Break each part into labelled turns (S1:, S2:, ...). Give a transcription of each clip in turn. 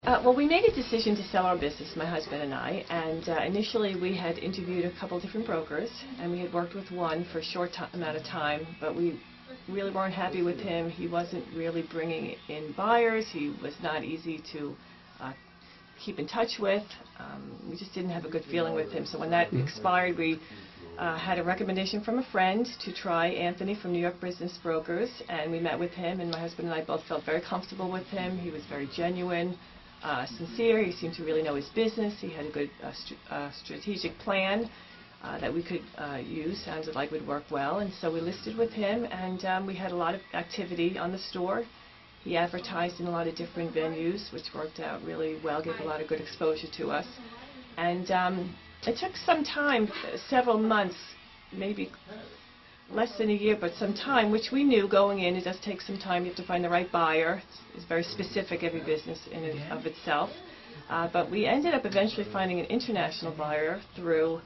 S1: Well, we made a decision to sell our business, my husband and I, and initially we had interviewed a couple different brokers, and we had worked with one for a short amount of time, but we really weren't happy with him. He wasn't really bringing in buyers. He was not easy to keep in touch with. We just didn't have a good feeling with him. So when that expired, we had a recommendation from a friend to try Anthony from New York Business Brokers, and we met with him, and my husband and I both felt very comfortable with him. He was very genuine, sincere. He seemed to really know his business. He had a good strategic plan that we could use. Sounded like would work well, and so we listed with him, and we had a lot of activity on the store. He advertised in a lot of different venues, which worked out really well, gave a lot of good exposure to us. And it took some time, several months, maybe less than a year, but some time, which we knew going in. It does take some time. You have to find the right buyer. It's very specific, every business in and of itself. But we ended up eventually finding an international buyer through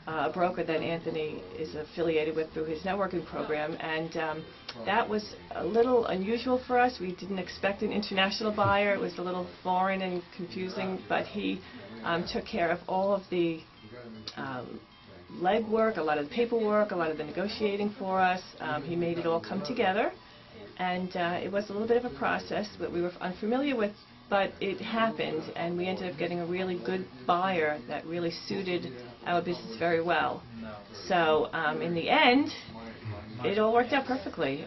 S1: a broker that Anthony is affiliated with through his networking program, and that was a little unusual for us. We didn't expect an international buyer. It was a little foreign and confusing, but he took care of all of the legwork, a lot of the paperwork, a lot of the negotiating for us. He made it all come together, and it was a little bit of a process that we were unfamiliar with, but it happened, and we ended up getting a really good buyer that really suited our business very well. So in the end, it all worked out perfectly.